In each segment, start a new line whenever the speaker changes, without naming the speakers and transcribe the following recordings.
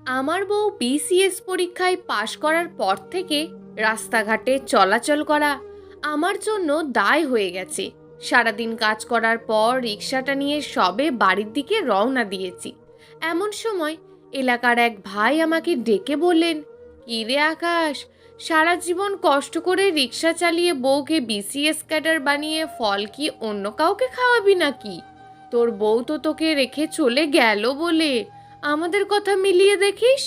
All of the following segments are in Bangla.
আমার বউ বিসিএস পরীক্ষায় পাশ করার পর থেকে রাস্তাঘাটে চলাচল করা আমার জন্য দায় হয়ে গেছে। সারাদিন কাজ করার পর রিক্সাটা নিয়ে সবে বাড়ির দিকে রওনা দিয়েছি। এমন সময় এলাকার এক ভাই আমাকে ডেকে বললেন, "কি রে আকাশ, সারা জীবন কষ্ট করে রিক্সা চালিয়ে বউকে বিসিএস ক্যাডার বানিয়ে ফল কি অন্য কাউকে খাওয়াবি নাকি? তোর বউ তো তোকে রেখে চলে গেল বলে আমাদের কথা মিলিয়ে দেখিস।"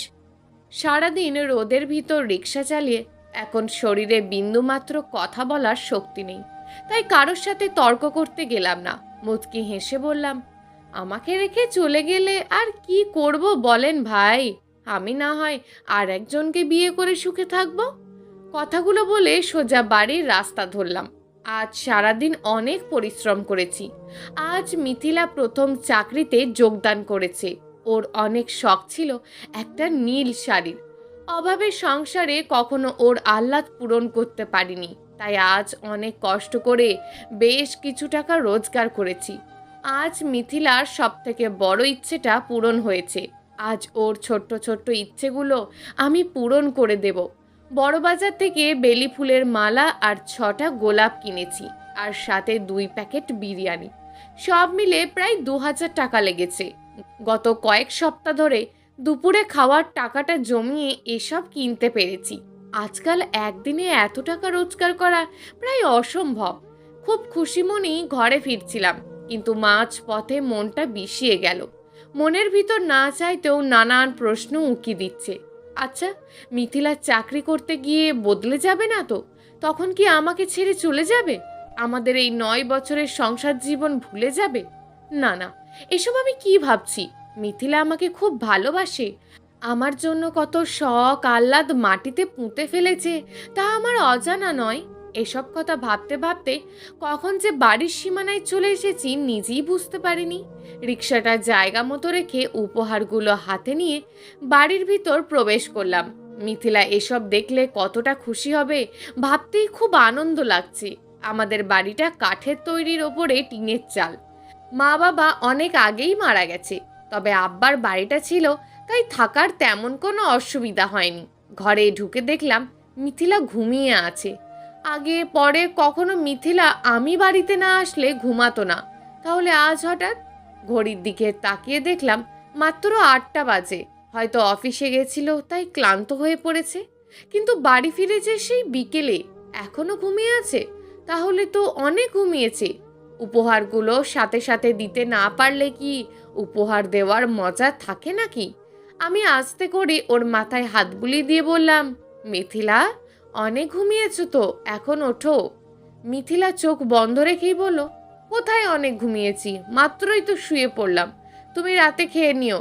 সারাদিন রোদের ভিতর রিক্সা চালিয়ে এখন শরীরে বিন্দুমাত্র কথা বলার শক্তি নেই, তাই কারোর সাথে তর্ক করতে গেলাম না। মুচকি হেসে বললাম, "আমাকে রেখে চলে গেলে আর কি করব বলেন ভাই? আমি না হয় আর একজনকে বিয়ে করে সুখে থাকবো।" কথাগুলো বলে সোজা বাড়ির রাস্তা ধরলাম। আজ সারাদিন অনেক পরিশ্রম করেছি। আজ মিথিলা প্রথম চাকরিতে যোগদান করেছে। ওর অনেক শখ ছিল একটা নীল শাড়ির। অভাবের সংসারে কখনো ওর আহ্লাদ পূরণ করতে পারিনি, তাই আজ অনেক কষ্ট করে বেশ কিছু টাকা রোজগার করেছি। আজ মিথিলার সব থেকে বড় ইচ্ছেটা পূরণ হয়েছে। আজ ওর ছোট্ট ছোট্ট ইচ্ছেগুলো আমি পূরণ করে দেব। বড়বাজার থেকে বেলি ফুলের মালা আর 6টা গোলাপ কিনেছি, আর সাথে 2 প্যাকেট বিরিয়ানি। সব মিলে প্রায় 2000 টাকা লেগেছে। গত কয়েক সপ্তাহ ধরে দুপুরে খাওয়ার টাকাটা জমিয়ে এসব কিনতে পেরেছি। আজকাল একদিনে এত টাকা রোজগার করা প্রায় অসম্ভব। খুব খুশি মনেই ঘরে ফিরছিলাম, কিন্তু মাঝ পথে মনটা বিষিয়ে গেল। মনের ভিতর না চাইতেও নানান প্রশ্ন উঁকি দিচ্ছে। আচ্ছা, মিথিলা চাকরি করতে গিয়ে বদলে যাবে না তো? তখন কি আমাকে ছেড়ে চলে যাবে? আমাদের এই 9 বছরের সংসার জীবন ভুলে যাবে? না না, এসব আমি কি ভাবছি? মিথিলা আমাকে খুব ভালোবাসে। আমার জন্য কত শখ আহ্লাদ মাটিতে পুঁতে ফেলেছে তা আমার অজানা নয়। এসব কথা ভাবতে ভাবতে কখন যে বাড়ির সীমানায় চলে এসেছি নিজেই বুঝতে পারিনি। রিক্সাটা জায়গা মতো রেখে উপহারগুলো হাতে নিয়ে বাড়ির ভিতর প্রবেশ করলাম। মিথিলা এসব দেখলে কতটা খুশি হবে ভাবতেই খুব আনন্দ লাগছে। আমাদের বাড়িটা কাঠের তৈরির ওপরে টিনের চাল। মা বাবা অনেক আগেই মারা গেছে, তবে আব্বার বাড়িটা ছিল, তাই থাকার তেমন কোনো অসুবিধা হয়নি। ঘরে ঢুকে দেখলাম মিথিলা ঘুমিয়ে আছে। আগে পরে কখনো মিথিলা আমি বাড়িতে না আসলে ঘুমাতো না, তাহলে আজ হঠাৎ? ঘড়ির দিকে তাকিয়ে দেখলাম মাত্র 8টা বাজে। হয়তো অফিসে গেছিল তাই ক্লান্ত হয়ে পড়েছে। কিন্তু বাড়ি ফিরে যে সেই বিকেলে এখনো ঘুমিয়ে আছে, তাহলে তো অনেক ঘুমিয়েছে। উপহারগুলো সাথে সাথে দিতে না পারলে কি উপহার দেওয়ার মজা থাকে নাকি? আমি আস্তে করে ওর মাথায় হাত বুলিয়ে দিয়ে বললাম, "মিথিলা, অনেক ঘুমিয়েছো তো, এখন ওঠো।" মিথিলা চোখ বন্ধ রেখেই বলল, "কোথায় অনেক ঘুমিয়েছি, মাত্রই তো শুয়ে পড়লাম। তুমি রাতে খেয়ে নিও।"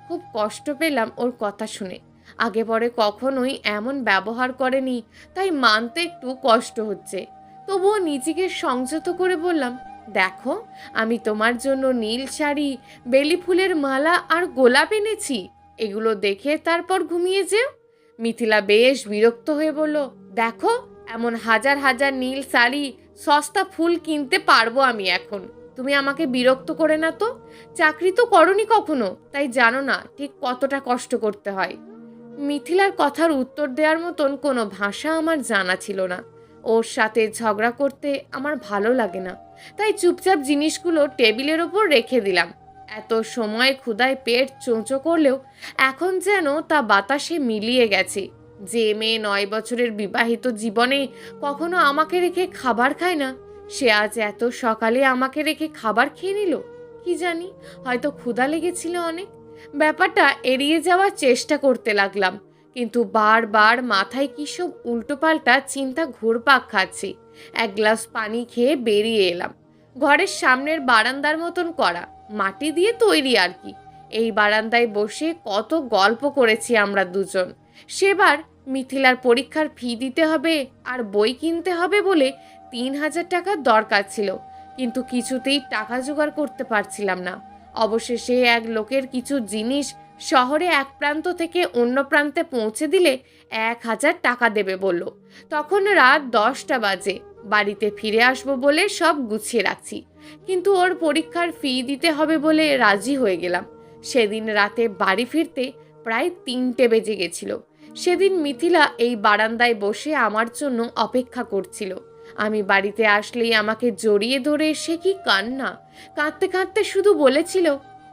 খুব কষ্ট পেলাম ওর কথা শুনে। আগে পরে কখনোই এমন ব্যবহার করেনি, তাই মানতে একটু কষ্ট হচ্ছে। তবুও নিজেকে সংযত করে বললাম, "দেখো, আমি তোমার জন্য নীল শাড়ি, বেলি ফুলের মালা আর গোলাপ এনেছি। এগুলো দেখে তারপর ঘুমিয়ে যেও।" মিথিলা বেশ বিরক্ত হয়ে বলল, "দেখো, এমন হাজার হাজার নীল শাড়ি, সস্তা ফুল কিনতে পারবো আমি এখন? তুমি আমাকে বিরক্ত করে না তো। চাকরি তো করনি কখনো, তাই জানো না ঠিক কতটা কষ্ট করতে হয়।" মিথিলার কথার উত্তর দেওয়ার মতন কোনো ভাষা আমার জানা ছিল না। ওর সাথে ঝগড়া করতে আমার ভালো লাগে না, তাই চুপচাপ জিনিসগুলো টেবিলের ওপর রেখে দিলাম। এত সময় ক্ষুধায় পেট চোঁচো করলেও এখন যেন তা বাতাসে মিলিয়ে গেছে। যে মেয়ে 9 বছরের বিবাহিত জীবনে কখনো আমাকে রেখে খাবার খায় না, সে আজ এত সকালে আমাকে রেখে খাবার খেয়ে নিল। কি জানি, হয়তো ক্ষুধা লেগেছিল অনেক। ব্যাপারটা এড়িয়ে যাওয়ার চেষ্টা করতে লাগলাম, কিন্তু বারবার মাথায় কী সব উল্টোপাল্টা চিন্তা ঘুরপাক খাচ্ছে। এক গ্লাস পানি খেয়ে বেরিয়ে এলাম। ঘরের সামনের বারান্দার মতন করা, মাটি দিয়ে তৈরি আর কি। এই বারান্দায় বসে কত গল্প করেছি আমরা দুজন। সেবার মিথিলার পরীক্ষার ফি দিতে হবে আর বই কিনতে হবে বলে 3000 টাকার দরকার ছিল, কিন্তু কিছুতেই টাকা জোগাড় করতে পারছিলাম না। অবশেষে এক লোকের কিছু জিনিস শহরে এক প্রান্ত থেকে অন্য প্রান্তে পৌঁছে দিলে 1000 টাকা দেবে বলল। তখন রাত 10টা বাজে। বাড়িতে ফিরে আসবো বলে সব গুছিয়ে রাখছি, কিন্তু ওর পরীক্ষার ফি দিতে হবে বলে রাজি হয়ে গেলাম। সেদিন রাতে বাড়ি ফিরতে প্রায় 3টে বেজে গেছিল। সেদিন মিথিলা এই বারান্দায় বসে আমার জন্য অপেক্ষা করছিল। আমি বাড়িতে আসলেই আমাকে জড়িয়ে ধরে সে কি কান্না! কাঁদতে কাঁদতে শুধু বলেছিল,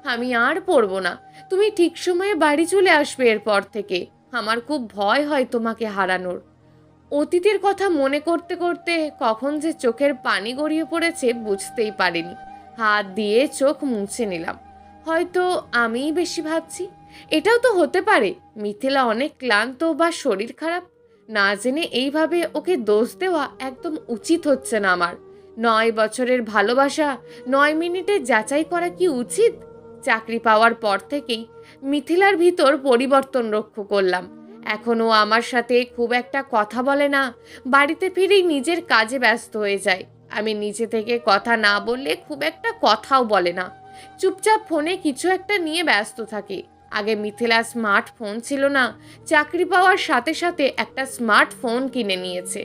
আমি আর পড়বো না, তুমি ঠিক সময়ে বাড়ি চলে আসবে এরপর থেকে। আমার খুব ভয় হয় তোমাকে হারানোর। অতীতের কথা মনে করতে করতে কখন যে চোখের পানি গড়িয়ে পড়েছে বুঝতেই পারিনি। হাত দিয়ে চোখ মুছে নিলাম। হয়তো আমিই বেশি ভাবছি। এটাও তো হতে পারে মিথিলা অনেক ক্লান্ত বা শরীর খারাপ। না জেনে এইভাবে ওকে দোষ দেওয়া একদম উচিত হচ্ছে না আমার। 9 বছরের ভালোবাসা 9 মিনিটে যাচাই করা কি উচিত? চাকরি পাওয়ার পর থেকেই মিথিলার ভিতর পরিবর্তন লক্ষ্য করলাম। এখনও আমার সাথে খুব একটা কথা বলে না। বাড়িতে ফিরেই নিজের কাজে ব্যস্ত হয়ে যায়। আমি নিজে থেকে কথা না বললে খুব একটা কথাও বলে না। চুপচাপ ফোনে কিছু একটা নিয়ে ব্যস্ত থাকে। আগে মিথিলা স্মার্টফোন ছিল না, চাকরি পাওয়ার সাথে সাথে একটা স্মার্টফোন কিনে নিয়েছে।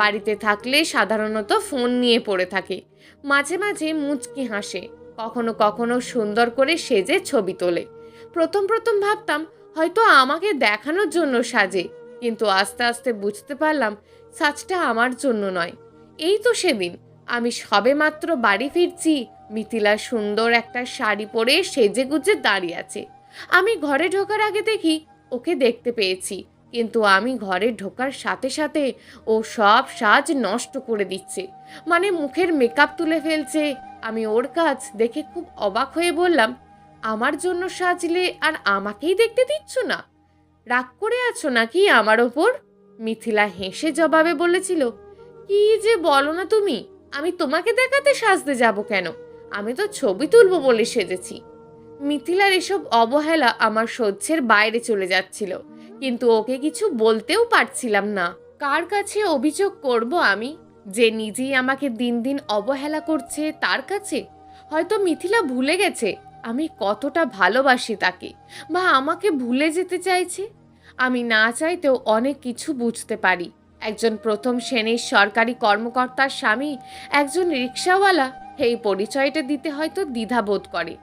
বাড়িতে থাকলে সাধারণত ফোন নিয়ে পড়ে থাকে। মাঝে মাঝে মুচকি হাসে, কখনো কখনো সুন্দর করে সেজে ছবি তোলে। প্রথম প্রথম ভাবতাম হয়তো আমাকে দেখানোর জন্য সাজে, কিন্তু আস্তে আস্তে বুঝতে পারলাম সাজটা আমার জন্য নয়। এই তো সেদিন আমি সবেমাত্র বাড়ি ফিরছি, মিথিলা সুন্দর একটা শাড়ি পরে সেজেগুজে দাঁড়িয়ে আছে। আমি ঘরে ঢোকার আগে দেখি ওকে দেখতে পেয়েছি, কিন্তু আমি ঘরে ঢোকার সাথে সাথে ও সব সাজ নষ্ট করে দিচ্ছে। মানে মুখের মেকআপ তুলে ফেলছে। আমি ওর কাজ দেখে খুব অবাক হয়ে বললাম, আমার জন্য সাজলে আর আমাকেই দেখতে দিচ্ছ না? রাগ করে আছো নাকি আমার ওপর? মিথিলা হেসে জবাবে বলেছিল, কি যে বলো না তুমি, আমি তোমাকে দেখাতে সাজতে যাব কেন? আমি তো ছবি তুলবো বলে সেজেছি। মিথিলার এসব অবহেলা আমার সহ্যের বাইরে চলে যাচ্ছিল, কিন্তু ওকে কিছু বলতেও পারছিলাম না। কার কাছে অভিযোগ করব আমি যে নিজেই আমাকে দিন দিন অবহেলা করছে? তার কাছে? হয়তো মিথিলা ভুলে গেছে আমি কতটা ভালোবাসি তাকে, বা আমাকে ভুলে যেতে চাইছে। আমি না চাইতেও অনেক কিছু বুঝতে পারি। একজন প্রথম শ্রেণীর সরকারি কর্মকর্তার স্বামী একজন রিক্সাওয়ালা, এই পরিচয়টা দিতে হয়তো দ্বিধাবোধ করে।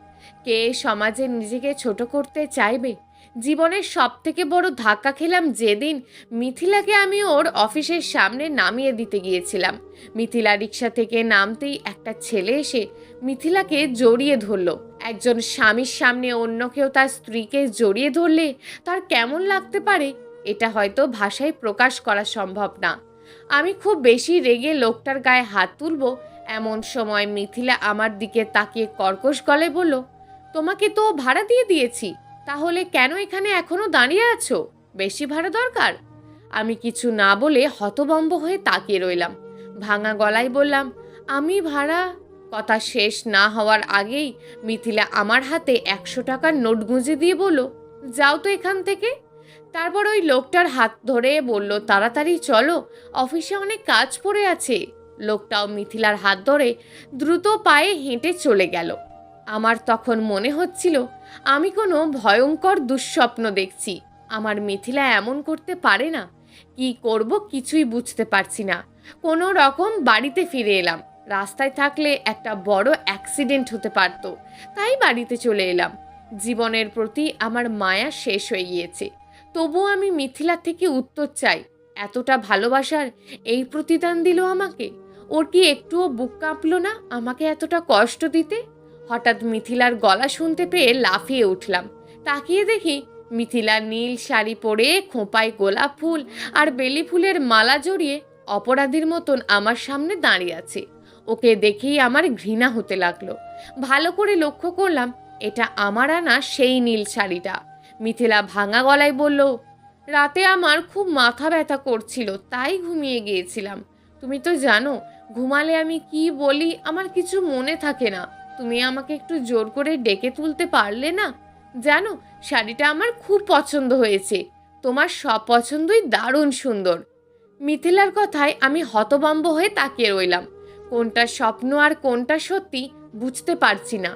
কে সমাজে নিজেকে ছোট করতে চাইবে? জীবনের সব থেকে বড় ধাক্কা খেলাম যেদিন মিথিলাকে আমি ওর অফিসের সামনে নামিয়ে দিতে গিয়েছিলাম। মিথিলা রিক্সা থেকে নামতেই একটা ছেলে এসে মিথিলাকে জড়িয়ে ধরলো। একজন স্বামীর সামনে অন্য কেউ তার স্ত্রীকে জড়িয়ে ধরলে তার কেমন লাগতে পারে, এটা হয়তো ভাষায় প্রকাশ করা সম্ভব না। আমি খুব বেশি রেগে লোকটার গায়ে হাত তুলবো এমন সময় মিথিলা আমার দিকে তাকিয়ে কর্কশ গলায় বলল, তোমাকে তো ভাড়া দিয়ে দিয়েছি, তাহলে কেন এখানে এখনো দাঁড়িয়ে আছো? বেশি ভাড়া দরকার? আমি কিছু না বলে হতভম্ব হয়ে তাকিয়ে রইলাম। ভাঙা গলায় বললাম, আমি ভাড়া? কথা শেষ না হওয়ার আগেই মিথিলা আমার হাতে 100 টাকার নোট গুঁজে দিয়ে বলল, যাও তো এখান থেকে। তারপর ওই লোকটার হাত ধরে বলল, তাড়াতাড়ি চলো, অফিসে অনেক কাজ পড়ে আছে। লোকটাও মিথিলার হাত ধরে দ্রুত পায়ে হেঁটে চলে গেল। আমার তখন মনে হচ্ছিল আমি কোনো ভয়ঙ্কর দুঃস্বপ্ন দেখছি। আমার মিথিলা এমন করতে পারে না। কি করব কিছুই বুঝতে পারছি না। কোনো রকম বাড়িতে ফিরে এলাম। রাস্তায় থাকলে একটা বড় অ্যাক্সিডেন্ট হতে পারত, তাই বাড়িতে চলে এলাম। জীবনের প্রতি আমার মায়া শেষ হয়ে গিয়েছে। তবুও আমি মিথিলা থেকে উত্তর চাই। এতটা ভালোবাসার এই প্রতিদান দিল আমাকে। ওর কি একটুও বুক কাঁপলো না আমাকে এতটা কষ্ট দিতে? হঠাৎ মিথিলার গলা শুনতে পেয়ে লাফিয়ে উঠলাম। তাকিয়ে দেখি মিথিলা নীল শাড়ি পরে খোঁপায় গোলাপ ফুল আর বেলি ফুলের মালা জড়িয়ে অপরাধীর মতন আমার সামনে দাঁড়িয়ে আছে। ওকে দেখেই আমার ঘৃণা হতে লাগলো। ভালো করে লক্ষ্য করলাম এটা আমার আনা সেই নীল শাড়িটা। মিথিলা ভাঙা গলায় বলল, রাতে আমার খুব মাথা ব্যথা করছিল, তাই ঘুমিয়ে গিয়েছিলাম। তুমি তো জানো ঘুমালে আমি কি বলি আমার কিছু মনে থাকে না। তুমি আমাকে একটু জোর করে ডেকে তুলতে পারলে না? জানো শাড়িটা আমার খুব পছন্দ হয়েছে। তোমার সব পছন্দই দারুণ সুন্দর। মিথিলার কথায় আমি হতভম্ব হয়ে তাকিয়ে রইলাম। কোনটা স্বপ্ন আর কোনটা সত্যি বুঝতে পারছি না।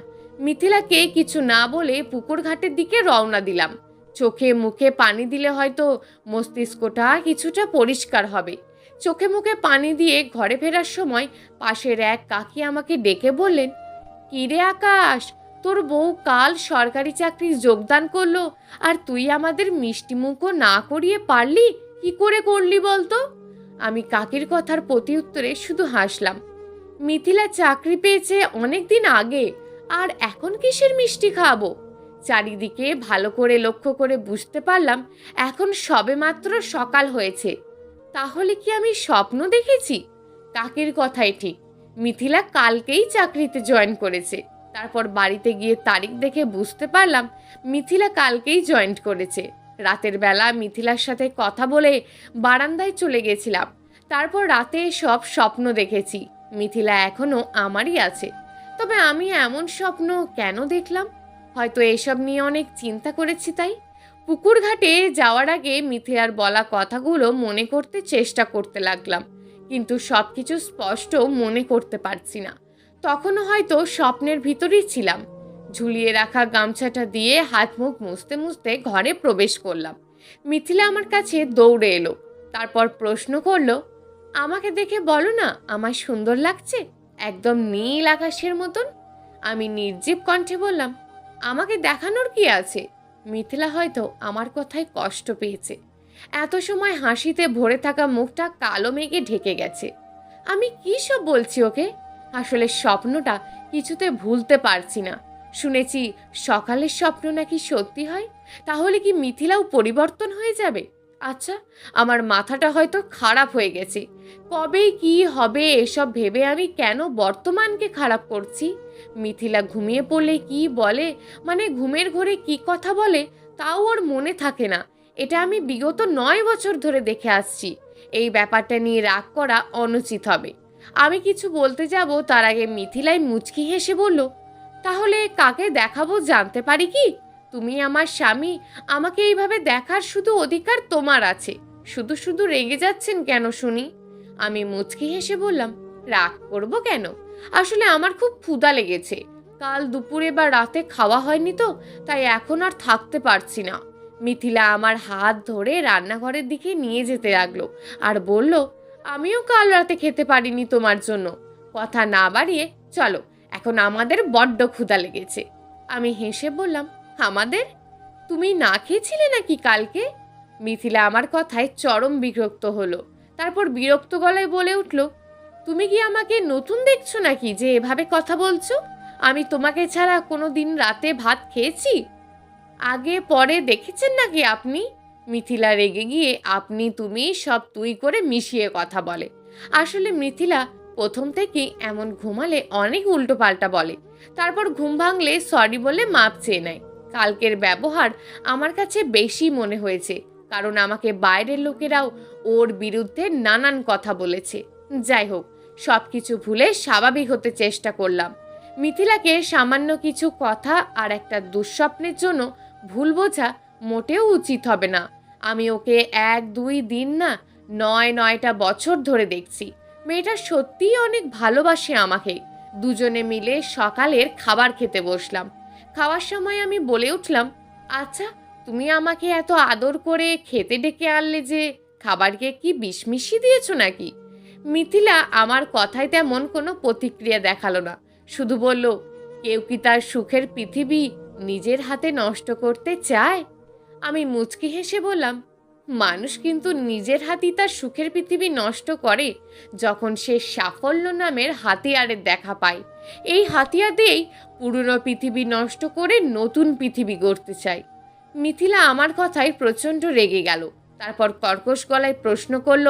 মিথিলাকে কিছু না বলে পুকুর ঘাটের দিকে রওনা দিলাম। চোখে মুখে পানি দিলে হয়তো মস্তিষ্কটা কিছুটা পরিষ্কার হবে। চোখে মুখে পানি দিয়ে ঘরে ফেরার সময় পাশের এক কাকি আমাকে ডেকে বললেন, কিরে আকাশ, তোর বউ কাল সরকারি চাকরি যোগদান করলো, আর তুই আমাদের মিষ্টিমুখও না করিয়ে পারলি? কি করে করলি বলতো? আমি কাকির কথার প্রতি উত্তরে শুধু হাসলাম। মিথিলা চাকরি পেয়েছে অনেক দিন আগে, আর এখন কিসের মিষ্টি খাওয়াবো? চারিদিকে ভালো করে লক্ষ্য করে বুঝতে পারলাম এখন সবেমাত্র সকাল হয়েছে। তাহলে কি আমি স্বপ্ন দেখেছি? কাকির কথাই ঠিক, মিথিলা কালকেই চাকরিতে জয়েন করেছে। তারপর বাড়িতে গিয়ে তারিখ দেখে বুঝতে পারলাম মিথিলা কালকেই জয়েন করেছে। রাতের বেলা মিথিলার সাথে কথা বলে বারান্দায় চলে গেছিলাম। তারপর রাতে সব স্বপ্ন দেখেছি। মিথিলা এখনো আমারই আছে। তবে আমি এমন স্বপ্ন কেন দেখলাম? হয়তো এসব নিয়ে অনেক চিন্তা করেছি তাই। পুকুর ঘাটে যাওয়ার আগে মিথিলার বলা কথাগুলো মনে করতে চেষ্টা করতে লাগলাম, কিন্তু সব কিছু স্পষ্ট মনে করতে পারছি না। তখনও হয়তো স্বপ্নের ভিতরেই ছিলাম। ঝুলিয়ে রাখা গামছাটা দিয়ে হাত মুখ মুছতে মুছতে ঘরে প্রবেশ করলাম। মিথিলা আমার কাছে দৌড়ে এলো। তারপর প্রশ্ন করলো, আমাকে দেখে বলো না আমার সুন্দর লাগছে, একদম নীল আকাশের মতন। আমি নির্জীব কণ্ঠে বললাম, আমাকে দেখানোর কি আছে? মিথিলা হয়তো আমার কথায় কষ্ট পেয়েছে। এত সময় হাসিতে ভরে থাকা মুখটা কালো মেঘে ঢেকে গেছে। আমি কি সব বলছি ওকে? আসলে স্বপ্নটা কিছুতে ভুলতে পারছি না। শুনেছি সকালের স্বপ্ন নাকি সত্যি হয়। তাহলে কি মিথিলাও পরিবর্তন হয়ে যাবে? আচ্ছা, আমার মাথাটা হয়তো খারাপ হয়ে গেছে। কবে কি হবে এসব ভেবে আমি কেন বর্তমানকে খারাপ করছি? মিথিলা ঘুমিয়ে পড়লে কি বলে, মানে ঘুমের ঘোরে কি কথা বলে, তাও ওর মনে থাকে না। এটা আমি বিগত 9 বছর ধরে দেখে আসছি। এই ব্যাপারটা নিয়ে রাগ করা অনুচিত হবে। আমি কিছু বলতে যাব তার আগে মিথিলাই মুচকি হেসে বলল, তাহলে কাকে দেখাবো জানতে পারি কি? তুমি আমার স্বামী, আমাকে এইভাবে দেখার শুধু অধিকার তোমার আছে। শুধু শুধু রেগে যাচ্ছেন কেন শুনি? আমি মুচকি হেসে বললাম, রাগ করব কেন? আসলে আমার খুব ক্ষুধা লেগেছে। কাল দুপুরে বা রাতে খাওয়া হয়নি তো, তাই এখন আর থাকতে পারছি না। মিথিলা আমার হাত ধরে রান্নাঘরের দিকে নিয়ে যেতে লাগলো আর বলল, আমিও কাল রাতে খেতে পারিনি তোমার জন্য। কথা না বাড়িয়ে চলো, এখন আমাদের বড্ড ক্ষুধা লেগেছে। আমি হেসে বললাম, আমাদের? তুমি না খেয়েছিলে নাকি কালকে? মিথিলা আমার কথায় চরম বিরক্ত হলো। তারপর বিরক্ত গলায় বলে উঠল, তুমি কি আমাকে নতুন দেখছো নাকি যে এভাবে কথা বলছো? আমি তোমাকে ছাড়া কোনো দিন রাতে ভাত খেয়েছি? আগে পরে দেখেছেন নাকি আপনি? মিথিলা রেগে গিয়ে আপনি তুমি সব তুই করে মিশিয়ে কথা বলে। আসলে মিথিলা প্রথম থেকেই এমন ঘুমালে অনেক উল্টোপাল্টা বলে, তারপর ঘুম ভাঙলে সরি বলে মাপ চেয়ে নেয়। কালকের ব্যবহার আমার কাছে বেশি মনে হয়েছে, কারণ আমাকে বাইরের লোকেরাও ওর বিরুদ্ধে নানান কথা বলেছে। যাই হোক, সব কিছু ভুলে স্বাভাবিক হতে চেষ্টা করলাম। মিথিলাকে সামান্য কিছু কথা আর একটা দুঃস্বপ্নের জন্য ভুল বোঝা মোটেও উচিত হবে না। আমি ওকে 1-2 দিন না, 9-9টা বছর ধরে দেখছি। মেয়েটা সত্যিই অনেক ভালোবাসে আমাকে। দুজনে মিলে সকালের খাবার খেতে বসলাম। খাওয়ার সময় আমি বলে উঠলাম, আচ্ছা, তুমি আমাকে এত আদর করে খেতে ডেকে আনলে যে, খাবারকে কি বিষ মিশিয়ে দিয়েছো নাকি? মিথিলা আমার কথায় তেমন কোনো প্রতিক্রিয়া দেখালো না, শুধু বলল, কেউ কি তার সুখের পৃথিবী নিজের হাতে নষ্ট করতে চায়? আমি মুচকি হেসে বললাম, মানুষ কিন্তু নিজের হাতেই তার সুখের পৃথিবী নষ্ট করে যখন সে সাফল্য নামের হাতিয়ারের দেখা পায়। এই হাতিয়ার দিয়েই পুরনো পৃথিবী নষ্ট করে নতুন পৃথিবী গড়তে চায়। মিথিলা আমার কথায় প্রচণ্ড রেগে গেল। তারপর কর্কশ গলায় প্রশ্ন করল,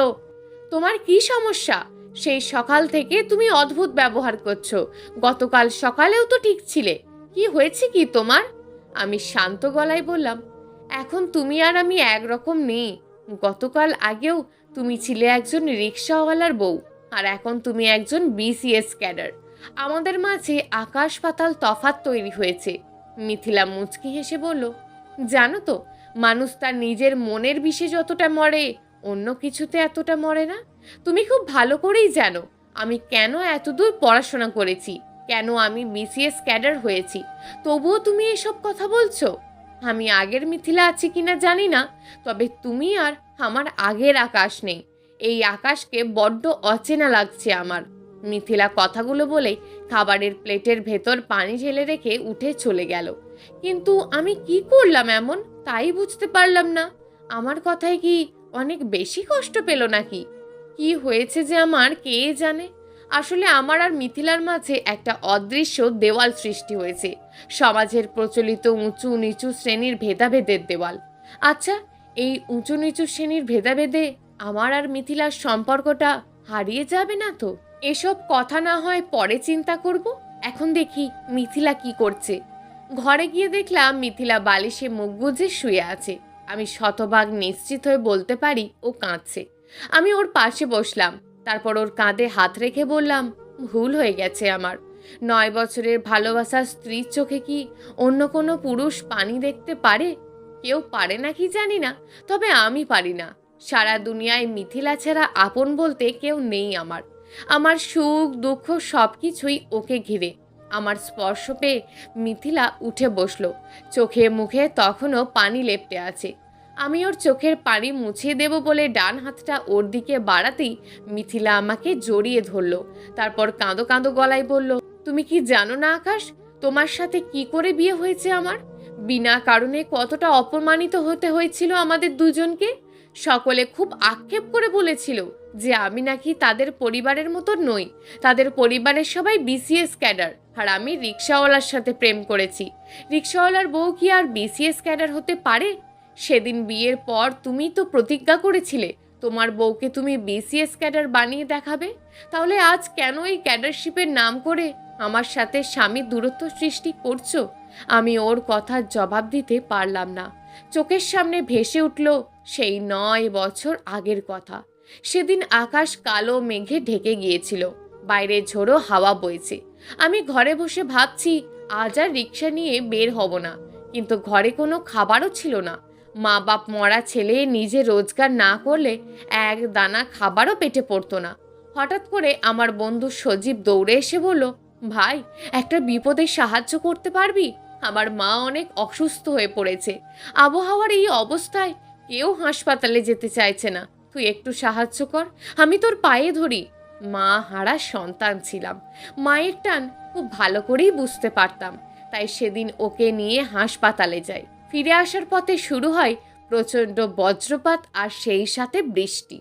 তোমার কি সমস্যা? সেই সকাল থেকে তুমি অদ্ভুত ব্যবহার করছো। গতকাল সকালেও তো ঠিক ছিলে। কি হয়েছে কি তোমার? আমি শান্ত গলায় বললাম, এখন তুমি আর আমি একরকম নেই। গতকাল আগেও তুমি ছিলে একজন রিক্সাওয়ালার বউ, আর এখন তুমি একজন বিসিএস ক্যাডার। আমাদের মাঝে আকাশ পাতাল তফাৎ তৈরি হয়েছে। মিথিলা মুচকি হেসে বলল, জানো তো, মানুষ তার নিজের মনের বিষে যতটা মরে, অন্য কিছুতে এতটা মরে না। তুমি খুব ভালো করেই জানো আমি কেন এতদূর পড়াশোনা করেছি, কেন আমি বিসিএস ক্যাডার হয়েছি। তবুও তুমি এসব কথা বলছো। আমি আগের মিথিলা আছি কিনা জানি না, তবে তুমি আর আমার আগের আকাশ নেই। এই আকাশকে বড্ড অচেনা লাগছে আমার। মিথিলা কথাগুলো বলে খাবারের প্লেটের ভেতর পানি ঢেলে রেখে উঠে চলে গেল। কিন্তু আমি কি করলাম এমন, তাই বুঝতে পারলাম না। আমার কথায় কি অনেক বেশি কষ্ট পেল নাকি? কি হয়েছে যে আমার কে জানে। আসলে আমার আর মিথিলার মাঝে একটা অদৃশ্য দেওয়াল সৃষ্টি হয়েছে, সমাজের প্রচলিত উঁচু নিচু শ্রেণীর ভেদাভেদের দেওয়াল। আচ্ছা, এই উঁচু নিচু শ্রেণীর ভেদাভেদে আমার আর মিথিলার সম্পর্কটা হারিয়ে যাবে না তো? এসব কথা না হয় পরে চিন্তা করব, এখন দেখি মিথিলা কি করছে। ঘরে গিয়ে দেখলাম মিথিলা বালিশে মুখ গুজে শুয়ে আছে। আমি শতভাগ নিশ্চিত হয়ে বলতে পারি ও কাঁদছে। আমি ওর পাশে বসলাম, তারপর ওর কাঁধে হাত রেখে বললাম, ভুল হয়ে গেছে আমার। 9 বছরের ভালোবাসার স্ত্রীর চোখে কি অন্য কোনো পুরুষ পানি দেখতে পারে? কেউ পারে নাকি জানি না, তবে আমি পারি না। সারা দুনিয়ায় মিথিলা ছাড়া আপন বলতে কেউ নেই আমার। আমার সুখ দুঃখ সব কিছুই ওকে ঘিরে। আমার স্পর্শ পেয়ে মিথিলা উঠে বসলো। চোখে মুখে তখনও পানি লেপ্টে আছে। আমি ওর চোখের পানি মুছিয়ে দেব বলে ডান হাতটা ওর দিকে বাড়াতেই মিথিলা আমাকে জড়িয়ে ধরলো। তারপর কাঁদো কাঁদো গলায় বলল, তুমি কি জানো না আকাশ, তোমার সাথে কি করে বিয়ে হয়েছে আমার? বিনা কারণে কতটা অপমানিত হতে হয়েছিল আমাদের দুজনকে। সকলে খুব আক্ষেপ করে বলেছিল যে আমি নাকি তাদের পরিবারের মতো নই। তাদের পরিবারের সবাই বিসিএস ক্যাডার, আর আমি রিক্সাওয়ালার সাথে প্রেম করেছি। রিক্সাওয়ালার বউ কি আর বিসিএস ক্যাডার হতে পারে? সেদিন বিয়ের পর তুমি তো প্রতিজ্ঞা করেছিলে তোমার বউকে তুমি বিসিএস ক্যাডার বানিয়ে দেখাবে। তাহলে আজ কেন এই ক্যাডারশিপের নাম করে আমার সাথে স্বামীর দূরত্ব সৃষ্টি করছো? আমি ওর কথার জবাব দিতে পারলাম না। চোখের সামনে ভেসে উঠল সেই 9 বছর আগের কথা। সেদিন আকাশ কালো মেঘে ঢেকে গিয়েছিল, বাইরে ঝোড়ো হাওয়া বইছে। আমি ঘরে বসে ভাবছি আজ আর রিক্সা নিয়ে বের হব না, কিন্তু ঘরে কোনো খাবারও ছিল না। মা বাপ মরা ছেলে নিজে রোজগার না করলে এক দানা খাবারও পেটে পড়তো না। হঠাৎ করে আমার বন্ধু সজীব দৌড়ে এসে বলল, ভাই, একটা বিপদে সাহায্য করতে পারবি? আমার মা অনেক অসুস্থ হয়ে পড়েছে। আবহাওয়ার এই অবস্থায় কেউ হাসপাতালে যেতে চাইছে না, তুই একটু সাহায্য কর, আমি তোর পায়ে ধরি। মা হারা সন্তান ছিলাম, মায়ের টান খুব ভালো করেই বুঝতে পারতাম। তাই সেদিন ওকে নিয়ে হাসপাতালে যাই। ফিরে আসার পথে শুরু হয় প্রচণ্ড বজ্রপাত আর সেই সাথে বৃষ্টি।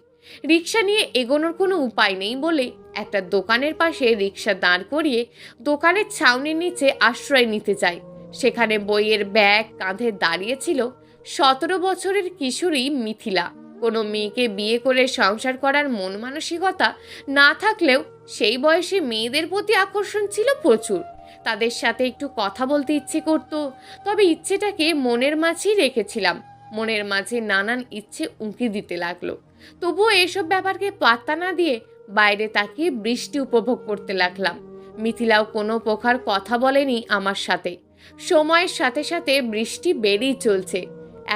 রিক্সা নিয়ে এগোনোর কোনো উপায় নেই বলে একটা দোকানের পাশে রিক্সা দাঁড় করিয়ে দোকানের ছাউনির নিচে আশ্রয় নিতে যাই। সেখানে বইয়ের ব্যাগ কাঁধে দাঁড়িয়েছিল 17 বছরের কিশোরী মিথিলা। কোনো মেয়েকে বিয়ে করে সংসার করার মন মানসিকতা না থাকলেও সেই বয়সে মেয়েদের প্রতি আকর্ষণ ছিল প্রচুর। তাদের সাথে একটু কথা বলতে ইচ্ছে করতো, তবে ইচ্ছেটাকে মনের মাঝেই রেখেছিলাম। মনের মাঝে নানান ইচ্ছে উঁকি দিতে লাগলো। তবুও এসব ব্যাপারকে পাত্তা না দিয়ে বাইরে তাকিয়ে বৃষ্টি উপভোগ করতে লাগলাম। মিথিলাও কোনো প্রকার কথা বলেনি আমার সাথে। সময়ের সাথে সাথে বৃষ্টি বেড়েই চলছে।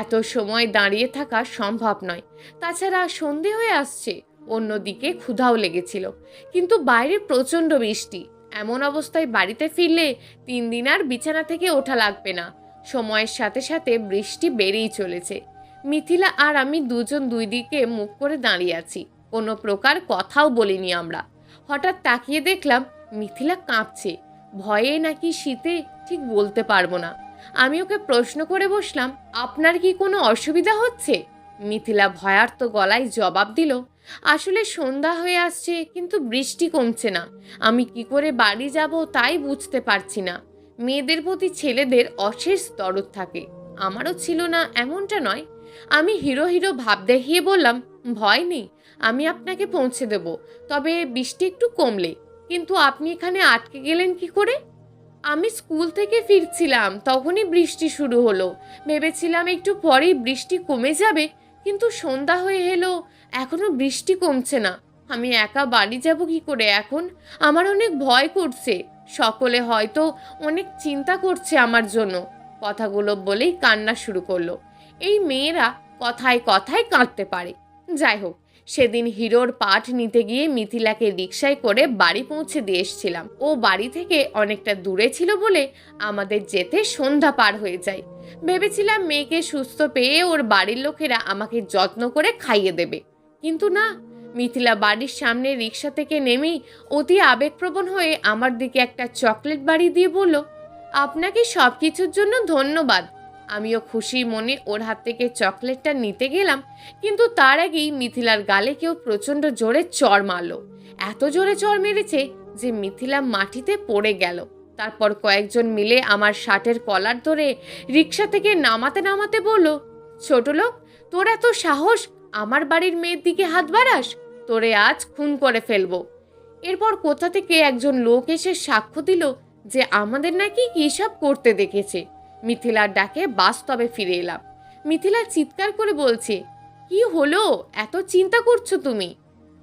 এত সময় দাঁড়িয়ে থাকা সম্ভব নয়, তাছাড়া সন্ধে হয়ে আসছে। অন্যদিকে ক্ষুধাও লেগেছিল, কিন্তু বাইরে প্রচণ্ড বৃষ্টি। এমন অবস্থায় বাড়িতে ফিরলে 3 দিন আর বিছানা থেকে ওঠা লাগবে না। সময়ের সাথে সাথে বৃষ্টি বেড়েই চলেছে। মিথিলা আর আমি দুজন দুই দিকে মুখ করে দাঁড়িয়ে আছি, কোনো প্রকার কথাও বলিনি আমরা। হঠাৎ তাকিয়ে দেখলাম মিথিলা কাঁপছে, ভয়ে নাকি শীতে ঠিক বলতে পারবো না। আমি ওকে প্রশ্ন করে বসলাম, আপনার কি কোনো অসুবিধা হচ্ছে? মিথিলা ভয়ার্ত গলায় জবাব দিল, আসলে সন্ধ্যা হয়ে আসছে কিন্তু বৃষ্টি কমছে না। আমি কি করে বাড়ি যাব তাই বুঝতে পারছি না। মেয়েদের প্রতি ছেলেদের অশেষ দরদ থাকে, আমারও ছিল না এমনটা নয়। আমি হিরো হিরো ভাব দেখিয়ে বললাম, ভয় নেই, আমি আপনাকে পৌঁছে দেব, তবে বৃষ্টি একটু কমলে। কিন্তু আপনি এখানে আটকে গেলেন কি করে? আমি স্কুল থেকে ফিরছিলাম, তখনই বৃষ্টি শুরু হলো। ভেবেছিলাম একটু পরেই বৃষ্টি কমে যাবে, কিন্তু সন্ধ্যা হয়ে এলো, এখনো বৃষ্টি কমছে না। আমি একা বাড়ি যাব কি করে এখন? আমার অনেক ভয় করছে। সকলে হয়তো অনেক চিন্তা করছে আমার জন্য। কথাগুলো বলেই কান্না শুরু করলো। এই মেয়েরা কথায় কথায় কাঁদতে পারে। যাই হোক, সেদিন হিরোর পাঠ নিতে গিয়ে মিথিলাকে রিকশায় করে বাড়ি পৌঁছে দিয়ে এসেছিলাম। ও বাড়ি থেকে অনেকটা দূরে ছিল বলে আমাদের যেতে সন্ধ্যা পার হয়ে যায়। ভেবেছিলাম মেয়েকে সুস্থ পেয়ে ওর বাড়ির লোকেরা আমাকে যত্ন করে খাইয়ে দেবে, কিন্তু না, মিথিলা বাড়ির সামনে রিক্সা থেকে নেমেই অতি আবেগপ্রবণ হয়ে আমার দিকে একটা চকলেট বাড়ি দিয়ে বলল, আপনাকে সব কিছুর জন্য ধন্যবাদ। আমিও খুশি মনে ওর হাত থেকে চকলেটটা নিতে গেলাম, কিন্তু তার আগেই মিথিলার গালে কেউ প্রচণ্ড জোরে চড় মারল। এত জোরে চড় মেরেছে যে মিথিলা মাটিতে পড়ে গেল। তারপর কয়েকজন মিলে আমার শার্টের কলার ধরে রিক্সা থেকে নামাতে নামাতে বলল, ছোট লোক, তোর এত সাহস, আমার বাড়ির মেয়ের দিকে হাত বাড়াস? তোরে আজ খুন করে ফেলবো। এরপর কোথা থেকে একজন লোক এসে সাক্ষ্য দিল যে আমাদের নাকি কী সব করতে দেখেছে। মিথিলার ডাকে বাস্তবে ফিরে এলাম। মিথিলা চিৎকার করে বলছে, কি হলো, এত চিন্তা করছো তুমি?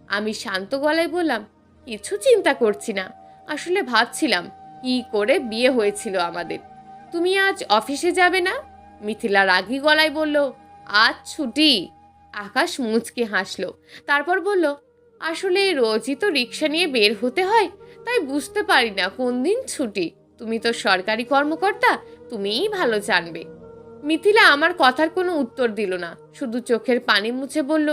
আমি শান্ত গলায় বললাম, কিছু চিন্তা করছি না, আসলে ভাবছিলাম কি করে বিয়ে হয়েছিল আমাদের। তুমি আজ অফিসে যাবে না? মিথিলা রাগী গলায় বলল, আজ ছুটি। আকাশ মুচকে হাসলো, তারপর বলল, আসলে রোজই তো রিক্সা নিয়ে বের হতে হয়, তাই বুঝতে পারি না কোন দিন ছুটি। তুমি তো সরকারি কর্মকর্তা, তুমিই ভালো জানবে। মিথিলা আমার কথার কোনো উত্তর দিল না, শুধু চোখের পানি মুছে বলল,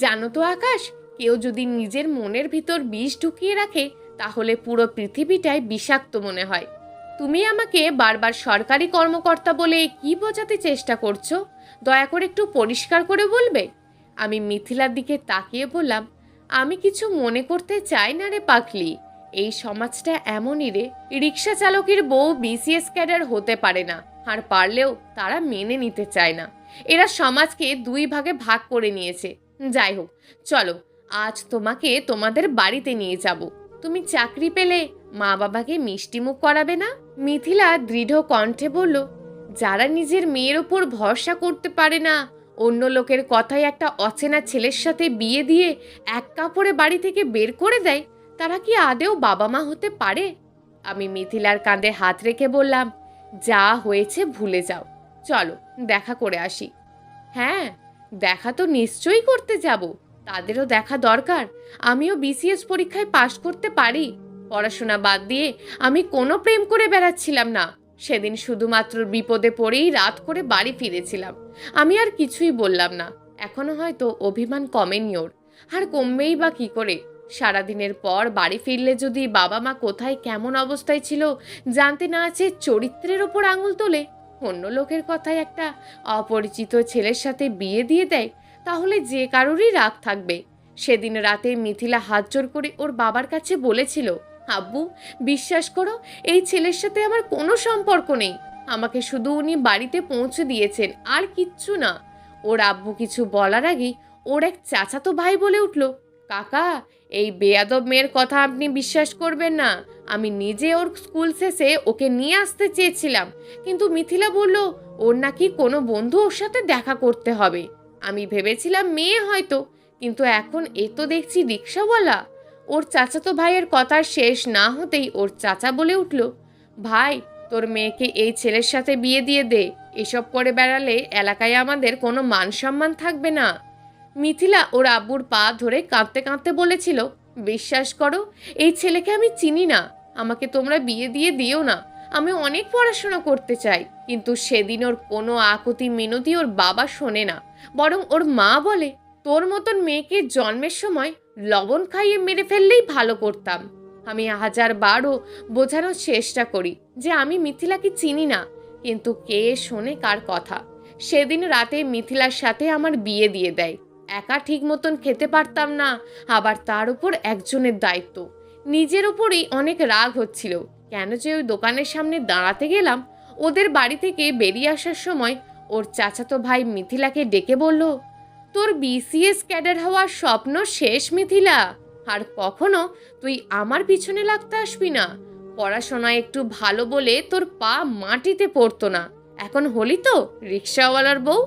জানো তো আকাশ, কেউ যদি নিজের মনের ভিতর বিষ ঢুকিয়ে রাখে তাহলে পুরো পৃথিবীটাই বিষাক্ত মনে হয়। তুমি আমাকে বারবার সরকারি কর্মকর্তা বলে কি বোঝাতে চেষ্টা করছো? দয়া করে একটু পরিষ্কার করে বলবে। আমি মিথিলার দিকে তাকিয়ে বললাম, আমি কিছু মনে করতে চাই না রে পাখলি, এই সমাজটা এমনই রে। রিক্সা চালকের বউ বিসিএস ক্যাডার হতে পারে না, আর পারলেও তারা মেনে নিতে চায় না। এরা সমাজকে দুই ভাগে ভাগ করে নিয়েছে। যাই হোক, চলো আজ তোমাকে তোমাদের বাড়িতে নিয়ে যাব। তুমি চাকরি পেলে মা বাবাকে মিষ্টিমুখ করাবে না? মিথিলা দৃঢ় কণ্ঠে বলল, যারা নিজের মেয়ের ওপর ভরসা করতে পারে না, অন্য লোকের কথায় একটা অচেনা ছেলের সাথে বিয়ে দিয়ে এক কাপড়ে বাড়ি থেকে বের করে দেয়, তারা কি আদেও বাবা মা হতে পারে? আমি মিথিলার কাঁধে হাত রেখে বললাম, যা হয়েছে ভুলে যাও, চলো দেখা করে আসি। হ্যাঁ, দেখা তো নিশ্চয়ই করতে যাব, তাদেরও দেখা দরকার। আমিও বিসিএস পরীক্ষায় পাশ করতে পারি। পড়াশোনা বাদ দিয়ে আমি কোনো প্রেম করে বেড়াচ্ছিলাম না। সেদিন শুধুমাত্র বিপদে পড়েই রাত করে বাড়ি ফিরেছিলাম। আমি আর কিছুই বললাম না। এখনো হয়তো অভিমান কমেনি ওর, আর কমবেই বা কি করে। সারাদিনের পর বাড়ি ফিরলে যদি বাবা মা কোথায় কেমন অবস্থায় ছিল জানতে না আছে চরিত্রের ওপর আঙুল তোলে, অন্য লোকের কথায় একটা অপরিচিত ছেলের সাথে বিয়ে দিয়ে দেয়, তাহলে যে কারোরই রাগ থাকবে। সেদিন রাতে মিথিলা হাত জোর করে ওর বাবার কাছে বলেছিল, আব্বু বিশ্বাস করো, এই ছেলের সাথে আমার কোনো সম্পর্ক নেই, আমাকে শুধু উনি বাড়িতে পৌঁছে দিয়েছেন, আর কিচ্ছু না। ওর আব্বু কিছু বলার আগেই ওর এক চাচাতো ভাই বলে উঠল, কাকা, এই বেয়াদব মেয়ের কথা আপনি বিশ্বাস করবেন না। আমি নিজে ওর স্কুল শেষে ওকে নিয়ে আসতে চেয়েছিলাম, কিন্তু মিথিলা বলল ওর নাকি কোনো বন্ধু ওর সাথে দেখা করতে হবে। আমি ভেবেছিলাম মেয়ে হয়তো, কিন্তু এখন এ তো দেখছি রিক্সাওয়ালা। ওর চাচাতো ভাইয়ের কথা শেষ না হতেই ওর চাচা বলে উঠল, ভাই, তোর মেয়েকে এই ছেলের সাথে বিয়ে দিয়ে দে, এসব করে বেড়ালে এলাকায় আমাদের কোনো মান সম্মান থাকবে না। মিথিলা ওর আব্বুর পা ধরে কাঁদতে কাঁদতে বলেছিল, বিশ্বাস করো, এই ছেলেকে আমি চিনি না, আমাকে তোমরা বিয়ে দিয়ে দিও না, আমি অনেক পড়াশোনা করতে চাই। কিন্তু সেদিন ওর কোনো আকুতি মিনতি ওর বাবা শোনে না, বরং ওর মা বলে, তোর মতন মেয়েকে জন্মের সময় লবণ খাইয়ে মেরে ফেললেই ভালো করতাম। আমি হাজারবারও বোঝানোর চেষ্টা করি যে আমি মিথিলাকে চিনি না, কিন্তু কে শোনে কার কথা। সেদিন রাতে মিথিলার সাথে আমার বিয়ে দিয়ে দেয়। একা ঠিক মতন খেতে পারতাম না, আবার তার উপর একজনের দায়িত্ব। নিজের উপরেই অনেক রাগ হচ্ছিল, কেন যে ওই দোকানের সামনে দাঁড়াতে গেলাম। ওদের বাড়ি থেকে বেরিয়ে আসার সময় ওর চাচাতো ভাই মিথিলাকে ডেকে বলল, তোর বিসিএস ক্যাডার হওয়ার স্বপ্ন শেষ মিথিলা, আর কখনো তুই আমার পিছনে লাগতে আসবি না। পড়াশোনায় একটু ভালো বলে তোর পা মাটিতে পড়তো না, এখন হলি তো রিক্সাওয়ালার বউ।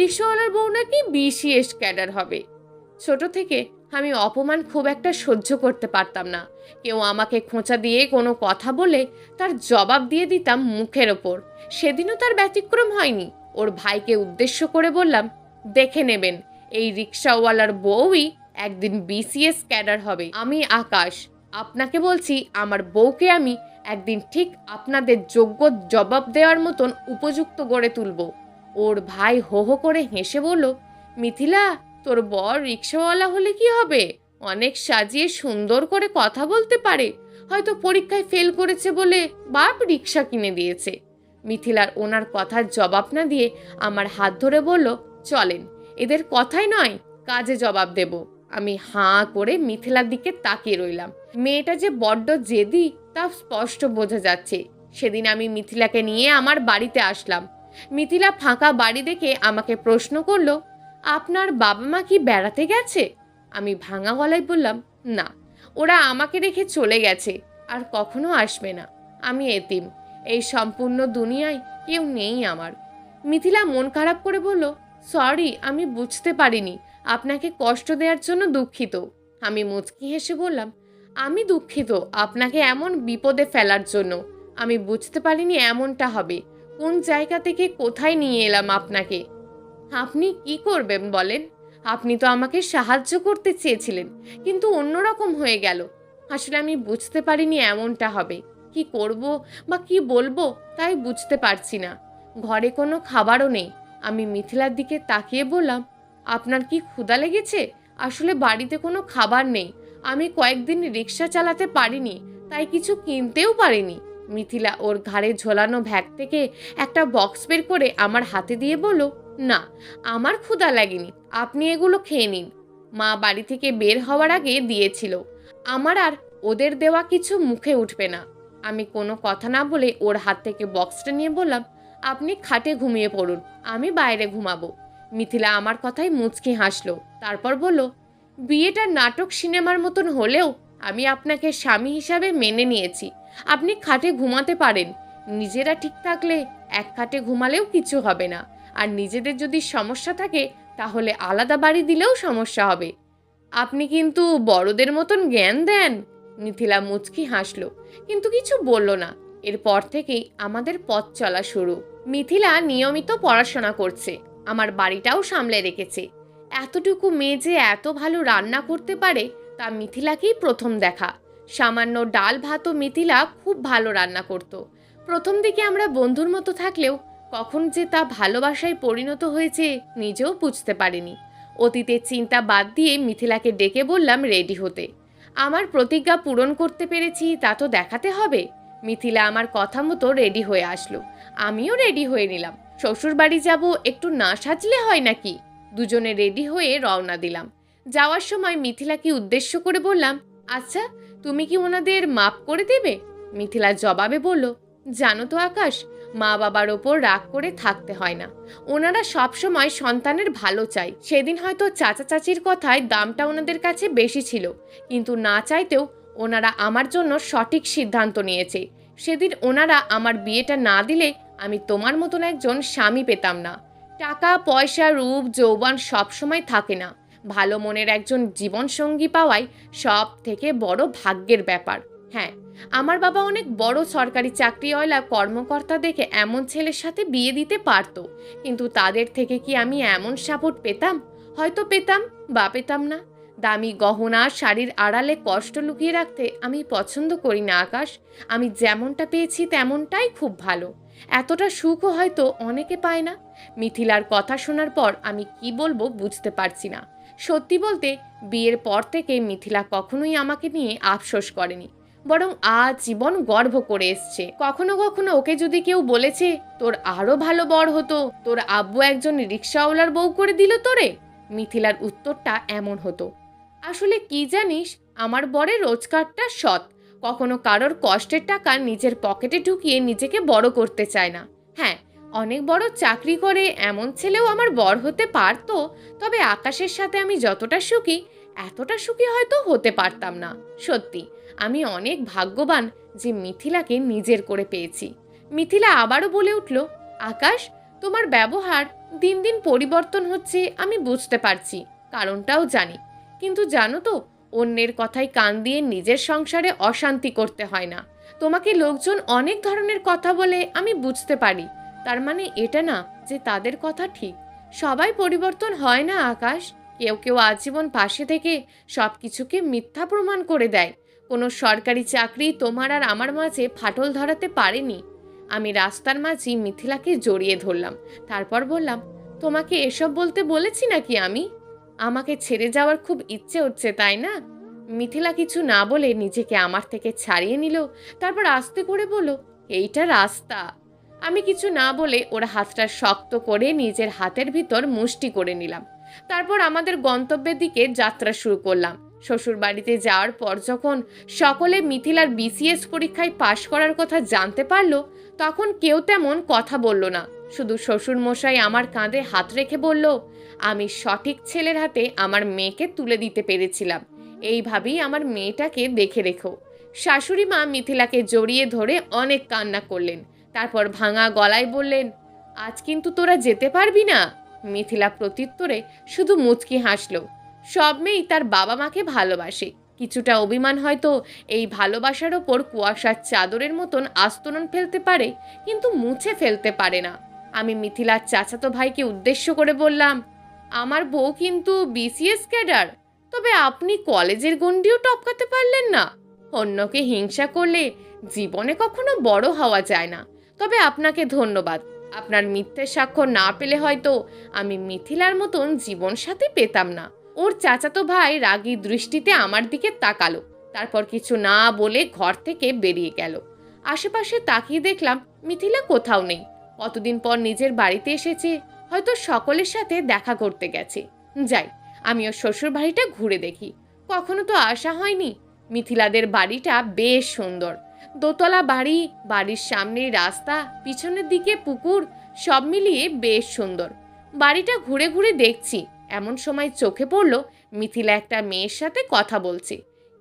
রিক্সাওয়ালার বউ নাকি বিসিএস ক্যাডার হবে। ছোট থেকে আমি অপমান খুব একটা সহ্য করতে পারতাম না। কেউ আমাকে খোঁচা দিয়ে কোনো কথা বলে তার জবাব দিয়ে দিতাম মুখের ওপর। সেদিনও তার ব্যতিক্রম হয়নি। ওর ভাইকে উদ্দেশ্য করে বললাম, দেখে নেবেন, এই রিক্সাওয়ালার বউই একদিন বিসিএস ক্যাডার হবে। আমি আকাশ, আপনাকে বলছি, আমার বউকে আমি একদিন ঠিক আপনাদের যোগ্য জবাব দেওয়ার মতন উপযুক্ত গড়ে তুলব। ওর ভাই হো হো করে হেসে বলল, মিথিলা, তোর বর রিক্সাওয়ালা হলে কি হবে, অনেক সাজিয়ে সুন্দর করে কথা বলতে পারে, হয়তো পরীক্ষায় ফেল করেছে বলে বাপ রিক্সা কিনে দিয়েছে। মিথিলার ওনার কথার জবাব না দিয়ে আমার হাত ধরে বলল, চলেন, এদের কথাই নয় কাজে জবাব দেব। আমি হাঁ করে মিথিলার দিকে তাকিয়ে রইলাম। মেয়েটা যে বড্ড জেদি তা স্পষ্ট বোঝা যাচ্ছে। সেদিন আমি মিথিলাকে নিয়ে আমার বাড়িতে আসলাম। মিথিলা ফাঁকা বাড়ি দেখে আমাকে প্রশ্ন করলো, আপনার বাবা মা কি বেড়াতে গেছে? আমি ভাঙা গলায় বললাম, না, ওরা আমাকে রেখে চলে গেছে, আর কখনো আসবে না। আমি এতিম, এই সম্পূর্ণ দুনিয়ায় কেউ নেই আমার। মিথিলা মন খারাপ করে বলল, সরি, আমি বুঝতে পারিনি, আপনাকে কষ্ট দেওয়ার জন্য দুঃখিত। আমি মুচকি হেসে বললাম, আমি দুঃখিত আপনাকে এমন বিপদে ফেলার জন্য। আমি বুঝতে পারিনি এমনটা হবে। কোন জায়গা থেকে কোথায় নিয়ে এলাম আপনাকে। আপনি কি করবেন বলেন? আপনি তো আমাকে সাহায্য করতে চেয়েছিলেন, কিন্তু অন্যরকম হয়ে গেল। আসলে আমি বুঝতে পারিনি এমনটা হবে। কি করব বা কি বলবো তাই বুঝতে পারছি না। ঘরে কোনো খাবারও নেই। আমি মিথিলার দিকে তাকিয়ে বললাম, আপনার কি ক্ষুধা লেগেছে? আসলে বাড়িতে কোনো খাবার নেই। আমি কয়েকদিন রিক্সা চালাতে পারিনি, তাই কিছু কিনতেও পারিনি। মিথিলা ওর ঘাড়ে ঝোলানো ব্যাগ থেকে একটা বক্স বের করে আমার হাতে দিয়ে বলল, না, আমার ক্ষুধা লাগেনি, আপনি এগুলো খেয়ে নিন। মা বাড়ি থেকে বের হওয়ার আগে দিয়েছিল। আমার আর ওদের দেওয়া কিছু মুখে উঠবে না। আমি কোনো কথা না বলে ওর হাত থেকে বক্সটা নিয়ে বললাম, আপনি খাটে ঘুমিয়ে পড়ুন, আমি বাইরে ঘুমাবো। মিথিলা আমার কথায় মুচকি হাসলো, তারপর বলল, বিয়েটা নাটক সিনেমার মতন হলেও আমি আপনাকে স্বামী হিসাবে মেনে নিয়েছি। আপনি খাটে ঘুমাতে পারেন। নিজেরা ঠিক থাকলে এক খাটে ঘুমালেও কিছু হবে না, আর নিজেদের যদি সমস্যা থাকে তাহলে আলাদা বাড়ি দিলেও সমস্যা হবে। আপনি কিন্তু বড়দের মতন জ্ঞান দেন। মিথিলা মুচকি হাসলো, কিন্তু কিছু বলল না। এরপর থেকেই আমাদের পথ চলা শুরু। মিথিলা নিয়মিত পড়াশোনা করছে, আমার বাড়িটাও সামলে রেখেছে। এতটুকু মেয়ে যে এত ভালো রান্না করতে পারে তা মিথিলাকেই প্রথম দেখা। সামান্য ডাল ভাতও মিথিলা খুব ভালো রান্না করত। প্রথম দিকে আমরা বন্ধুর মতো থাকলেও কখন যে তা ভালোবাসায় পরিণত হয়েছে নিজেও বুঝতে পারিনি। অতীতের চিন্তা বাদ দিয়ে মিথিলাকে ডেকে বললাম রেডি হতে। আমার প্রতিজ্ঞা পূরণ করতে পেরেছি তা তো দেখাতে হবে। মিথিলা আমার কথা মতো রেডি হয়ে আসলো। আমিও রেডি হয়ে নিলাম। শ্বশুর বাড়ি যাব, একটু না সাজলে হয় নাকি? দুজনে রেডি হয়ে রওনা দিলাম। যাওয়ার সময় মিথিলাকে উদ্দেশ্য করে বললাম, আচ্ছা, তুমি কি ওনাদের মাপ করে দেবে? মিথিলা জবাবে বলল, জানো তো আকাশ, মা বাবার ওপর রাগ করে থাকতে হয় না। ওনারা সবসময় সন্তানের ভালো চায়। সেদিন হয়তো চাচা চাচির কথায় দামটা ওনাদের কাছে বেশি ছিল, কিন্তু না চাইতেও ওনারা আমার জন্য সঠিক সিদ্ধান্ত নিয়েছে। সেদিন ওনারা আমার বিয়েটা না দিলে আমি তোমার মতন একজন স্বামী পেতাম না। টাকা পয়সা রূপ যৌবন সবসময় থাকে না। ভালো মনের একজন জীবনসঙ্গী পাওয়াই সব থেকে বড় ভাগ্যের ব্যাপার। হ্যাঁ, আমার বাবা অনেক বড় সরকারি চাকরিওয়ালা কর্মকর্তা দেখে এমন ছেলের সাথে বিয়ে দিতে পারত, কিন্তু তাদের থেকে কি আমি এমন সাপোর্ট পেতাম? হয়তো পেতাম বা পেতাম না। দামি গহনা শাড়ির আড়ালে কষ্ট লুকিয়ে রাখতে আমি পছন্দ করি না আকাশ। আমি যেমনটা পেয়েছি তেমনটাই খুব ভালো। এতটা সুখও হয়তো অনেকে পায় না। মিথিলার কথা শোনার পর আমি কি বলবো বুঝতে পারছি না। সত্যি বলতে বিয়ের পর থেকে মিথিলা কখনোই আমাকে নিয়ে আফসোস করেনি, বরং আজীবন গর্ব করে এসছে। কখনো কখনো ওকে যদি কেউ বলেছে, তোর আরো ভালো বর হতো, তোর আব্বু একজন রিক্সাওয়ালার বউ করে দিল তোরে, মিথিলার উত্তরটা এমন হতো, আসলে কি জানিস, আমার বরের রোজগারটা সৎ, কখনো কারোর কষ্টের টাকা নিজের পকেটে ঢুকিয়ে নিজেকে বড় করতে চায় না। হ্যাঁ, অনেক বড় চাকরি করে এমন ছেলেও আমার বর হতে পারতো, তবে আকাশের সাথে আমি যতটা সুখী এতটা সুখী হয়তো হতে পারতাম না। সত্যি আমি অনেক ভাগ্যবান যে মিথিলাকে নিজের করে পেয়েছি। মিথিলা আবারও বলে উঠল, আকাশ, তোমার ব্যবহার দিন দিন পরিবর্তন হচ্ছে আমি বুঝতে পারছি, কারণটাও জানি। কিন্তু জানো তো, অন্যের কথায় কান দিয়ে নিজের সংসারে অশান্তি করতে হয় না। তোমাকে লোকজন অনেক ধরনের কথা বলে আমি বুঝতে পারি, তার মানে এটা না যে তাদের কথা ঠিক। সবাই পরিবর্তন হয় না আকাশ। কেউ কেউ আজীবন পাশে থেকে সব কিছুকে মিথ্যা প্রমাণ করে দেয়। কোনো সরকারি চাকরি তোমার আর আমার মাঝে ফাটল ধরাতে পারেনি। আমি রাস্তার মাঝে মিথিলাকে জড়িয়ে ধরলাম, তারপর বললাম, তোমাকে এসব বলতে বলেছি নাকি আমি? আমাকে ছেড়ে যাওয়ার খুব ইচ্ছে হচ্ছে, তাই না? মিথিলা কিছু না বলে নিজেকে আমার থেকে ছাড়িয়ে নিল। তারপর আস্তে করে বলল, এইটা রাস্তা। আমি কিছু না বলে ওর হাতটা শক্ত করে নিজের হাতের ভিতর মুষ্টি করে নিলাম। তারপর আমাদের গন্তব্যের দিকে যাত্রা শুরু করলাম। শ্বশুর বাড়িতে যাওয়ার পর যখন সকলে মিথিলার বিসিএস পরীক্ষায় পাশ করার কথা জানতে পারলো, তখন কেউ তেমন কথা বলল না। শুধু শ্বশুর মশাই আমার কাঁধে হাত রেখে বলল, আমি সঠিক ছেলের হাতে আমার মেয়েকে তুলে দিতে পেরেছিলাম, এইভাবেই আমার মেয়েটাকে দেখে রেখো। শাশুড়ি মা মিথিলাকে জড়িয়ে ধরে অনেক কান্না করলেন। তারপর ভাঙা গলায় বললেন, আজ কিন্তু তোরা যেতে পারবি না। মিথিলা প্রত্যুত্তরে শুধু মুচকি হাসল। সব মেয়েই তার বাবা মাকে ভালোবাসে। কিছুটা অভিমান হয়তো এই ভালোবাসার ওপর কুয়াশার চাদরের মতন আস্তরণ ফেলতে পারে, কিন্তু মুছে ফেলতে পারে না। আমি মিথিলার চাচাতো ভাইকে উদ্দেশ্য করে বললাম, আমার বউ কিন্তু বিসিএস ক্যাডার, তবে আপনি কলেজের গণ্ডিও টপকাতে পারলেন না। অন্যকে হিংসা করলে জীবনে কখনো বড় হওয়া যায় না। তবে আপনাকে ধন্যবাদ। আপনার মিথ্যে স্বাক্ষর না পেলে হয়তো আমি মিথিলার মতন জীবনসাথী পেতাম না। ওর চাচাতো ভাই রাগী দৃষ্টিতে আমার দিকে তাকালো। তারপর কিছু না বলে ঘর থেকে বেরিয়ে গেল। আশেপাশে তাকিয়ে দেখলাম মিথিলা কোথাও নেই। কতদিন পর নিজের বাড়িতে এসেছে, হয়তো সকলের সাথে দেখা করতে গেছে। যাই, আমিও শ্বশুর বাড়িটা ঘুরে দেখি। কখনো তো আসা হয়নি। মিথিলাদের বাড়িটা বেশ সুন্দর। দোতলা বাড়ি, বাড়ির সামনে রাস্তা, পিছনের দিকে পুকুর, সব মিলিয়ে বেশ সুন্দর। বাড়িটা ঘুরে ঘুরে দেখছি, এমন সময় চোখে পড়ল মিথিলা একটা মেয়ের সাথে কথা বলছে।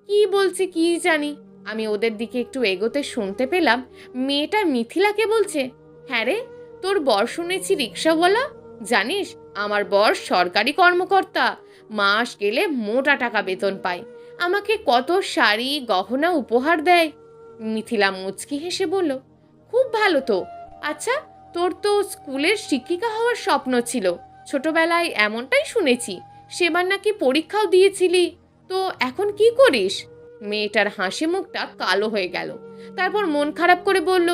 কি বলছে কি জানি। আমি ওদের দিকে একটু এগোতে শুনতে পেলাম মেয়েটা মিথিলাকে বলছে, হ্যাঁ রে, তোর বর শুনেছি রিক্সাওয়ালা। জানিস, আমার বর সরকারি কর্মকর্তা, মাস গেলে মোটা টাকা বেতন পায়। আমাকে কত শাড়ি গহনা উপহার দেয়। মিথিলা মুচকি হেসে বলল, খুব ভালো তো। আচ্ছা, তোর তো স্কুলের শিক্ষিকা হওয়ার স্বপ্ন ছিল, ছোটবেলায় এমনটাই শুনেছি। সেবার নাকি পরীক্ষাও দিয়েছিলি, তো এখন কি করিস? মেয়েটার হাসি মুখটা কালো হয়ে গেল। তারপর মন খারাপ করে বলল,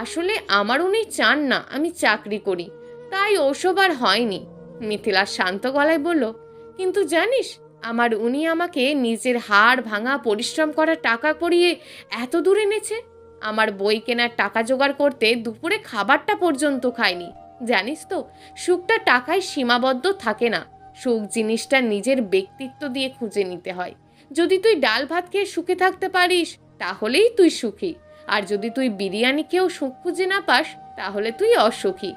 আসলে আমার উনি চান না আমি চাকরি করি, তাই ওসব আর হয়নি। মিথিলা শান্ত গলায় বলল, কিন্তু জানিস, আমার উনি আমাকে নিজের হাড় ভাঙা পরিশ্রম করা টাকা পরিয়ে এত দূর এনেছে। আমার বই কেনার টাকা জোগাড় করতে দুপুরে খাবারটা পর্যন্ত খায়নি। জানিস তো, সুখটা টাকায় সীমাবদ্ধ থাকে না। সুখ জিনিসটা নিজের ব্যক্তিত্ব দিয়ে খুঁজে নিতে হয়। যদি তুই ডাল ভাত খেয়ে সুখে থাকতে পারিস, তাহলেই তুই সুখী। আর যদি তুই বিরিয়ানি খেয়েও সুখ খুঁজে না পাস, তাহলে তুই অসুখী।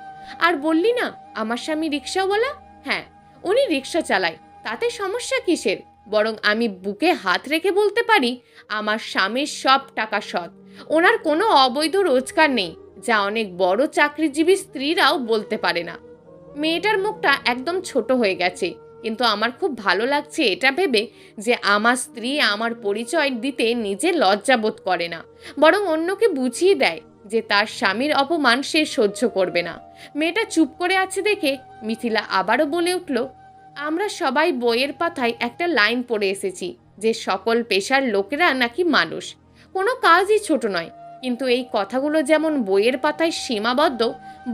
আর বললি না আমার স্বামী রিক্সাওয়ালা, হ্যাঁ, উনি রিক্সা চালায়, তাতে সমস্যা কিসের? বরং আমি বুকে হাত রেখে বলতে পারি, আমার স্বামীর সব টাকা সৎ। ওনার কোনো অবৈধ রোজগার নেই, যা অনেক বড় চাকরিজীবী স্ত্রীরাও বলতে পারে না। মেয়েটার মুখটা একদম ছোট হয়ে গেছে, কিন্তু আমার খুব ভালো লাগছে এটা ভেবে যে আমার স্ত্রী আমার পরিচয় দিতে নিজে লজ্জাবোধ করে না, বরং অন্যকে বুঝিয়ে দেয় যে তার স্বামীর অপমান সে সহ্য করবে না। মেয়েটা চুপ করে আছে দেখে মিথিলা আবারও বলে উঠল, আমরা সবাই বইয়ের পাতায় একটা লাইন পড়ে এসেছি যে সকল পেশার লোকেরা নাকি মানুষ, কোনো কাজই ছোট নয়। কিন্তু এই কথাগুলো যেমন বইয়ের পাতায় সীমাবদ্ধ,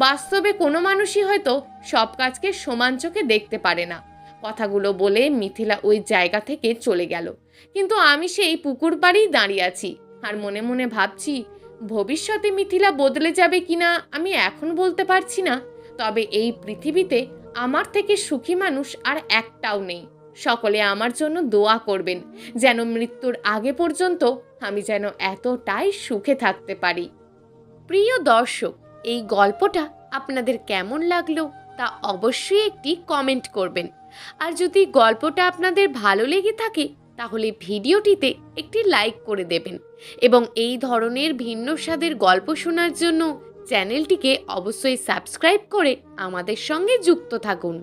বাস্তবে কোনো মানুষই হয়তো সব কাজকে সমান চোখে দেখতে পারে না। কথাগুলো বলে মিথিলা ওই জায়গা থেকে চলে গেল। কিন্তু আমি সেই পুকুর পাড়েই দাঁড়িয়ে আছি, আর মনে মনে ভাবছি, ভবিষ্যতে মিথিলা বদলে যাবে কিনা আমি এখন বলতে পারছি না। তবে এই পৃথিবীতে আমার থেকে সুখী মানুষ আর একটাও নেই। সকলে আমার জন্য দোয়া করবেন, যেন মৃত্যুর আগে পর্যন্ত আমি যেন এতটাই সুখে থাকতে পারি। প্রিয় দর্শক, এই গল্পটা আপনাদের কেমন লাগলো তা অবশ্যই একটি কমেন্ট করবেন। আর যদি গল্পটা আপনাদের ভালো লেগে থাকে, তাহলে ভিডিওটিতে একটি লাইক করে দেবেন এবং এই ধরনের ভিন্ন স্বাদের গল্প শোনার জন্য চ্যানেলটিকে অবশ্যই সাবস্ক্রাইব করে আমাদের সঙ্গে যুক্ত থাকুন।